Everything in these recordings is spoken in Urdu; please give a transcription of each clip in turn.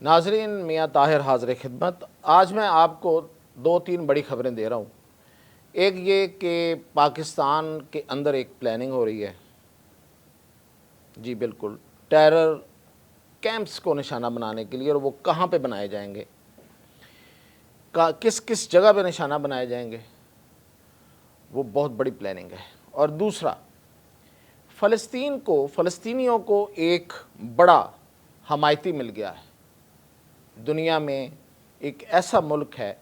ناظرین، میاں طاہر حاضر خدمت۔ آج میں آپ کو دو تین بڑی خبریں دے رہا ہوں۔ ایک یہ کہ پاکستان کے اندر ایک پلاننگ ہو رہی ہے، جی بالکل، ٹیرر کیمپس کو نشانہ بنانے کے لیے، اور وہ کہاں پہ بنائے جائیں گے، کس کس جگہ پہ نشانہ بنائے جائیں گے، وہ بہت بڑی پلاننگ ہے۔ اور دوسرا، فلسطینیوں کو ایک بڑا حمایتی مل گیا ہے۔ دنیا میں ایک ایسا ملک ہے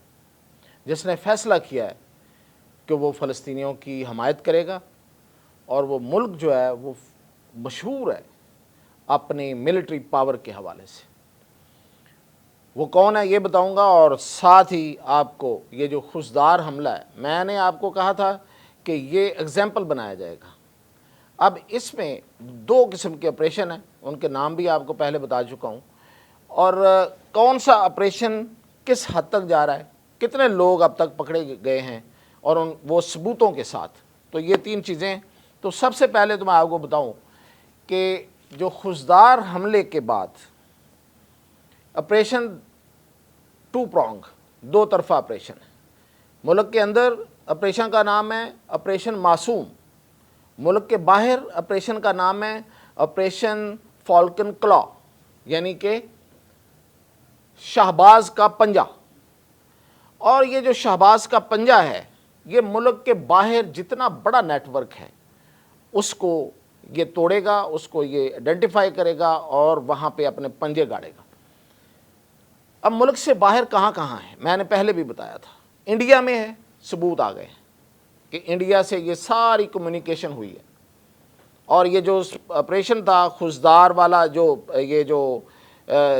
جس نے فیصلہ کیا ہے کہ وہ فلسطینیوں کی حمایت کرے گا، اور وہ ملک جو ہے وہ مشہور ہے اپنی ملٹری پاور کے حوالے سے۔ وہ کون ہے یہ بتاؤں گا، اور ساتھ ہی آپ کو یہ جو خزدار حملہ ہے، میں نے آپ کو کہا تھا کہ یہ ایگزامپل بنایا جائے گا۔ اب اس میں دو قسم کے آپریشن ہیں، ان کے نام بھی آپ کو پہلے بتا چکا ہوں، اور کون سا آپریشن کس حد تک جا رہا ہے، کتنے لوگ اب تک پکڑے گئے ہیں، اور وہ ثبوتوں کے ساتھ۔ تو یہ تین چیزیں۔ تو سب سے پہلے تو میں آپ کو بتاؤں کہ جو خزدار حملے کے بعد آپریشن ٹو پرونگ، دو طرفہ آپریشن ہے۔ ملک کے اندر آپریشن کا نام ہے آپریشن معصوم، ملک کے باہر آپریشن کا نام ہے آپریشن فالکن کلا، یعنی کہ شہباز کا پنجہ۔ اور یہ جو شہباز کا پنجہ ہے، یہ ملک کے باہر جتنا بڑا نیٹ ورک ہے اس کو یہ توڑے گا، اس کو یہ آئیڈینٹیفائی کرے گا، اور وہاں پہ اپنے پنجے گاڑے گا۔ اب ملک سے باہر کہاں کہاں ہے، میں نے پہلے بھی بتایا تھا۔ انڈیا میں ہے، ثبوت آ گئے کہ انڈیا سے یہ ساری کمیونیکیشن ہوئی ہے، اور یہ جو آپریشن تھا خزدار والا،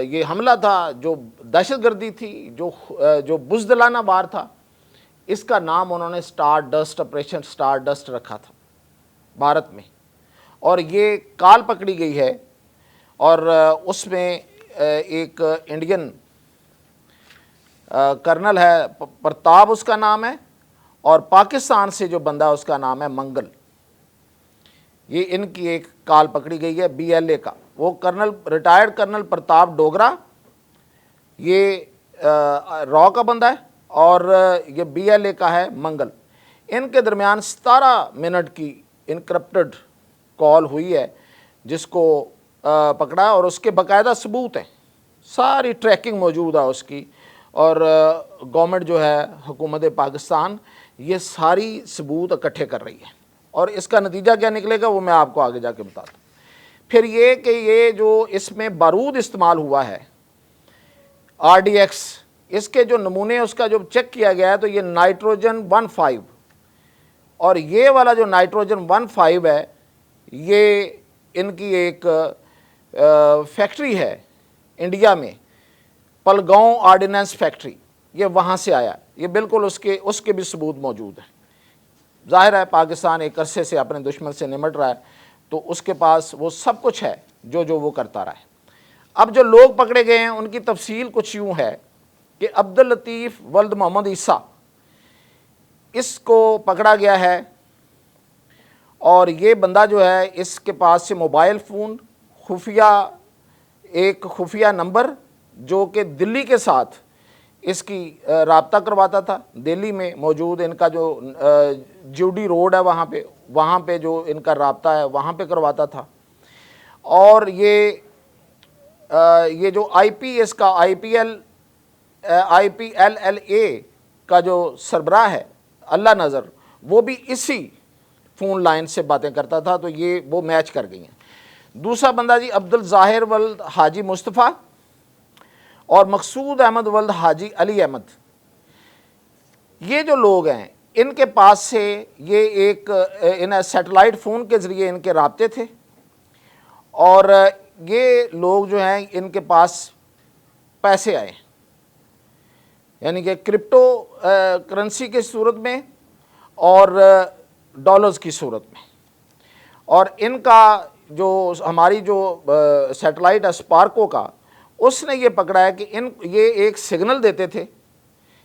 یہ حملہ تھا، جو دہشت گردی تھی، جو بزدلانہ وار تھا، اس کا نام انہوں نے star dust, operation star dust رکھا تھا بھارت میں۔ اور یہ کال پکڑی گئی ہے، اور اس میں ایک انڈین کرنل ہے، پرتاب اس کا نام ہے، اور پاکستان سے جو بندہ اس کا نام ہے منگل۔ یہ ان کی ایک کال پکڑی گئی ہے BLA کا۔ وہ ریٹائرڈ کرنل پرتاب ڈوگرا، یہ را کا بندہ ہے، اور یہ BLA کا ہے منگل۔ ان کے درمیان 17 منٹ کی انکرپٹڈ کال ہوئی ہے، جس کو پکڑا، اور اس کے باقاعدہ ثبوت ہیں، ساری ٹریکنگ موجود ہے اس کی، اور گورنمنٹ جو ہے، حکومت پاکستان، یہ ساری ثبوت اکٹھے کر رہی ہے، اور اس کا نتیجہ کیا نکلے گا وہ میں آپ کو آگے جا کے بتاتا ہوں۔ پھر یہ کہ یہ جو اس میں بارود استعمال ہوا ہے RDX، اس کے جو نمونے اس کا جو چیک کیا گیا ہے، تو یہ نائٹروجن 15، اور یہ والا جو نائٹروجن 15 ہے، یہ ان کی ایک فیکٹری ہے انڈیا میں، پلگاؤں آرڈیننس فیکٹری، یہ وہاں سے آیا۔ یہ بالکل اس کے بھی ثبوت موجود ہیں۔ ظاہر ہے پاکستان ایک عرصے سے اپنے دشمن سے نمٹ رہا ہے، تو اس کے پاس وہ سب کچھ ہے جو وہ کرتا رہا ہے۔ اب جو لوگ پکڑے گئے ہیں ان کی تفصیل کچھ یوں ہے کہ عبداللطیف ولد محمد عیسیٰ، اس کو پکڑا گیا ہے، اور یہ بندہ جو ہے، اس کے پاس سے موبائل فون، ایک خفیہ نمبر، جو کہ دلی کے ساتھ اس کی رابطہ کرواتا تھا۔ دلی میں موجود ان کا جو جیوڈی روڈ ہے، وہاں پہ جو ان کا رابطہ ہے وہاں پہ کرواتا تھا۔ اور یہ جو اس کا IPLLA کا جو سربراہ ہے اللہ نظر، وہ بھی اسی فون لائن سے باتیں کرتا تھا، تو یہ وہ میچ کر گئی ہیں۔ دوسرا بندہ جی عبدالظاہر ولد حاجی مصطفیٰ، اور مقصود احمد ولد حاجی علی احمد۔ یہ جو لوگ ہیں، ان کے پاس سے یہ سیٹلائٹ فون کے ذریعے ان کے رابطے تھے، اور یہ لوگ جو ہیں ان کے پاس پیسے آئے، یعنی کہ کرپٹو کرنسی کی صورت میں اور ڈالرز کی صورت میں۔ اور ان کا جو ہماری جو سیٹلائٹ ہے اسپارکو کا، اس نے یہ پکڑا ہے کہ یہ ایک سگنل دیتے تھے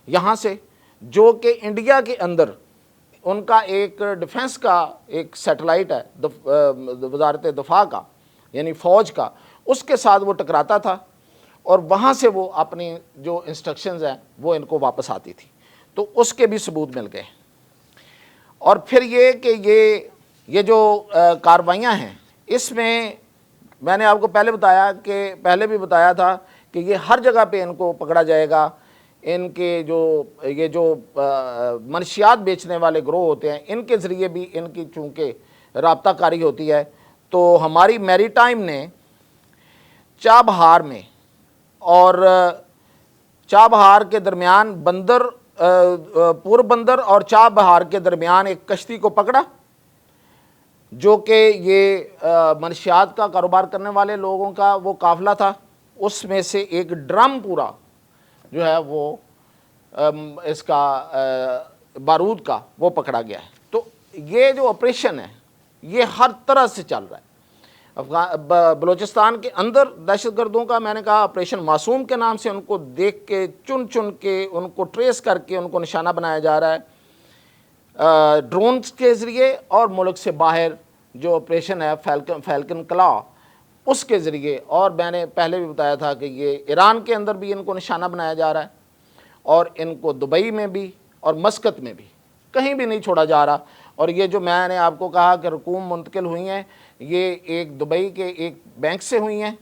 یہاں سے، جو کہ انڈیا کے اندر ان کا ایک ڈیفنس کا ایک سیٹلائٹ ہے، وزارت دفاع کا، یعنی فوج کا، اس کے ساتھ وہ ٹکراتا تھا، اور وہاں سے وہ اپنی جو انسٹرکشنز ہیں وہ ان کو واپس آتی تھی، تو اس کے بھی ثبوت مل گئے۔ اور پھر یہ کہ یہ جو کارروائیاں ہیں، اس میں نے آپ کو پہلے بھی بتایا تھا کہ یہ ہر جگہ پہ ان کو پکڑا جائے گا۔ ان کے یہ جو منشیات بیچنے والے گروہ ہوتے ہیں، ان کے ذریعے بھی ان کی چونکہ رابطہ کاری ہوتی ہے، تو ہماری میری ٹائم نے چابہار میں اور چابہار کے درمیان پور بندر اور چابہار کے درمیان ایک کشتی کو پکڑا، جو کہ یہ منشیات کا کاروبار کرنے والے لوگوں کا وہ قافلہ تھا۔ اس میں سے ایک ڈرم پورا جو ہے وہ اس کا بارود کا وہ پکڑا گیا ہے۔ تو یہ جو آپریشن ہے یہ ہر طرح سے چل رہا ہے۔ بلوچستان کے اندر دہشت گردوں کا، میں نے کہا آپریشن معصوم کے نام سے، ان کو دیکھ کے چن کے ان کو ٹریس کر کے ان کو نشانہ بنایا جا رہا ہے ڈرونز کے ذریعے، اور ملک سے باہر جو آپریشن ہے فیلکن کلا اس کے ذریعے۔ اور میں نے پہلے بھی بتایا تھا کہ یہ ایران کے اندر بھی ان کو نشانہ بنایا جا رہا ہے، اور ان کو دبئی میں بھی اور مسقط میں بھی کہیں بھی نہیں چھوڑا جا رہا۔ اور یہ جو میں نے آپ کو کہا کہ رقوم منتقل ہوئی ہیں، یہ ایک دبئی کے ایک بینک سے ہوئی ہیں،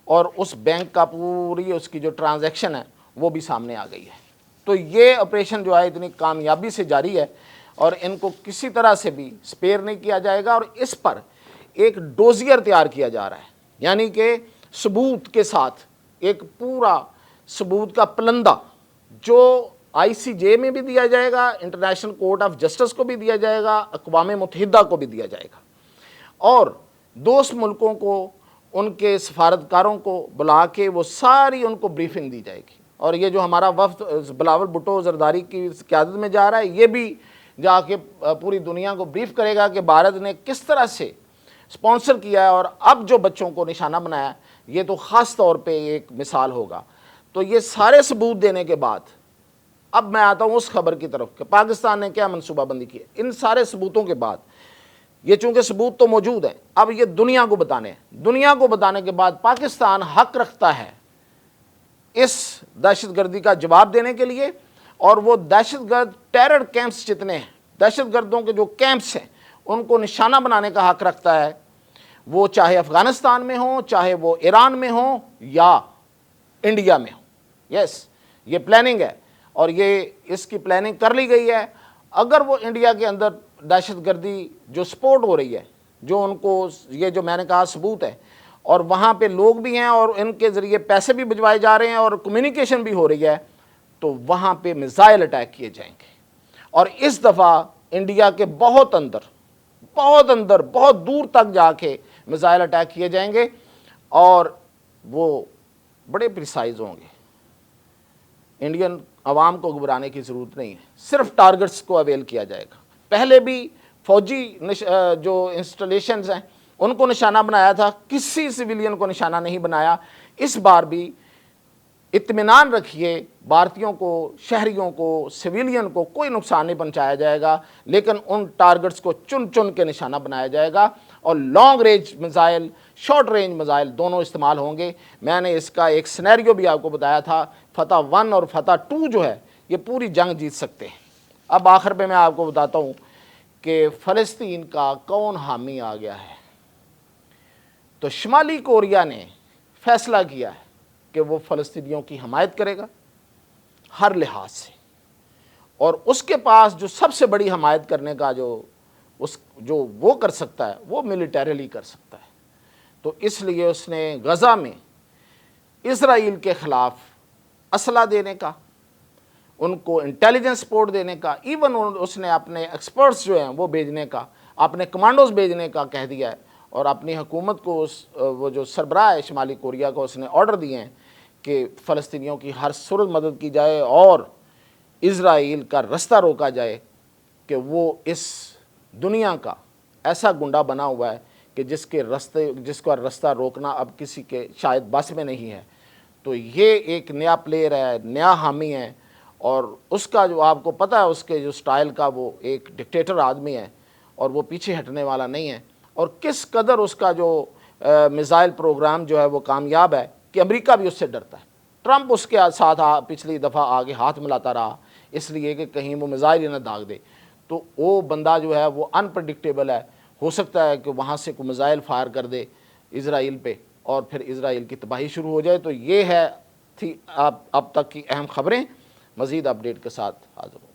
اور اس بینک کا پوری اس کی جو ٹرانزیکشن ہے وہ بھی سامنے آ گئی ہے۔ تو یہ آپریشن جو ہے اتنی کامیابی سے جاری ہے، اور ان کو کسی طرح سے بھی سپیئر نہیں کیا جائے گا، اور اس پر ایک ڈوزیئر تیار کیا جا رہا ہے، یعنی کہ ثبوت کے ساتھ ایک پورا ثبوت کا پلندہ جو ICJ میں بھی دیا جائے گا، انٹرنیشنل کورٹ آف جسٹس کو بھی دیا جائے گا، اقوام متحدہ کو بھی دیا جائے گا، اور دوست ملکوں کو ان کے سفارتکاروں کو بلا کے وہ ساری ان کو بریفنگ دی جائے گی۔ اور یہ جو ہمارا وفد بلاول بھٹو زرداری کی قیادت میں جا رہا ہے، یہ بھی جا کے پوری دنیا کو بریف کرے گا کہ بھارت نے کس طرح سے سپانسر کیا ہے، اور اب جو بچوں کو نشانہ بنایا ہے یہ تو خاص طور پہ ایک مثال ہوگا۔ تو یہ سارے ثبوت دینے کے بعد اب میں آتا ہوں اس خبر کی طرف کہ پاکستان نے کیا منصوبہ بندی کی ہے۔ ان سارے ثبوتوں کے بعد، یہ چونکہ ثبوت تو موجود ہیں، اب یہ دنیا کو بتانے ہیں۔ دنیا کو بتانے کے بعد پاکستان حق رکھتا ہے اس دہشت گردی کا جواب دینے کے لیے، اور وہ دہشت گرد ٹیرر کیمپس جتنے ہیں، دہشت گردوں کے جو کیمپس ہیں، ان کو نشانہ بنانے کا حق رکھتا ہے، وہ چاہے افغانستان میں ہوں، چاہے وہ ایران میں ہوں یا انڈیا میں ہوں۔ یس، یہ پلاننگ ہے، اور یہ اس کی پلاننگ کر لی گئی ہے۔ اگر وہ انڈیا کے اندر دہشت گردی جو سپورٹ ہو رہی ہے، جو ان کو یہ جو میں نے کہا ثبوت ہے، اور وہاں پہ لوگ بھی ہیں اور ان کے ذریعے پیسے بھی بھجوائے جا رہے ہیں اور کمیونیکیشن بھی ہو رہی ہے، تو وہاں پہ میزائل اٹیک کیے جائیں گے۔ اور اس دفعہ انڈیا کے بہت اندر بہت دور تک جا کے میزائل اٹیک کیے جائیں گے، اور وہ بڑے پریسائز ہوں گے۔ انڈین عوام کو گھبرانے کی ضرورت نہیں ہے، صرف ٹارگٹس کو اویل کیا جائے گا۔ پہلے بھی فوجی جو انسٹالیشنز ہیں ان کو نشانہ بنایا تھا، کسی سویلین کو نشانہ نہیں بنایا۔ اس بار بھی اطمینان رکھیے، بھارتیوں کو، شہریوں کو، سویلین کو کوئی نقصان نہیں پہنچایا جائے گا، لیکن ان ٹارگٹس کو چن کے نشانہ بنایا جائے گا، اور long range missile, short range missile دونوں استعمال ہوں گے۔ میں نے اس کا ایک سینیریو بھی آپ کو بتایا تھا، فتح 1 اور فتح 2 جو ہے یہ پوری جنگ جیت سکتے ہیں۔ اب آخر پہ میں آپ کو بتاتا ہوں کہ فلسطین کا کون حامی آ گیا ہے۔ تو شمالی کوریا نے فیصلہ کیا ہے کہ وہ فلسطینیوں کی حمایت کرے گا ہر لحاظ سے، اور اس کے پاس جو سب سے بڑی حمایت کرنے کا جو وہ کر سکتا ہے وہ ملیٹریلی کر سکتا ہے۔ تو اس لیے اس نے غزہ میں اسرائیل کے خلاف اسلحہ دینے کا، ان کو انٹیلیجنس سپورٹ دینے کا، ایون اس نے اپنے ایکسپرٹس جو ہیں وہ بھیجنے کا، اپنے کمانڈوز بھیجنے کا کہہ دیا ہے، اور اپنی حکومت کو وہ جو سربراہ ہے شمالی کوریا کو اس نے آرڈر دیے ہیں کہ فلسطینیوں کی ہر صورت مدد کی جائے، اور اسرائیل کا رستہ روکا جائے کہ وہ اس دنیا کا ایسا گنڈا بنا ہوا ہے کہ جس کا رستہ روکنا اب کسی کے شاید بس میں نہیں ہے۔ تو یہ ایک نیا پلیئر ہے، نیا حامی ہے، اور اس کا جو آپ کو پتہ ہے اس کے جو سٹائل کا، وہ ایک ڈکٹیٹر آدمی ہے، اور وہ پیچھے ہٹنے والا نہیں ہے، اور کس قدر اس کا جو میزائل پروگرام جو ہے وہ کامیاب ہے، کہ امریکہ بھی اس سے ڈرتا ہے. ٹرمپ اس کے ساتھ پچھلی دفعہ آگے ہاتھ ملاتا رہا اس لیے کہ کہیں وہ میزائل نہ داغ دے. تو وہ بندہ جو ہے وہ انپریڈکٹیبل ہے. ہو سکتا ہے کہ وہاں سے کوئی میزائل فائر کر دے اسرائیل پہ اور پھر اسرائیل کی تباہی شروع ہو جائے. تو یہ تھی اب تک کی اہم خبریں. مزید اپڈیٹ کے ساتھ حاضر ہوں.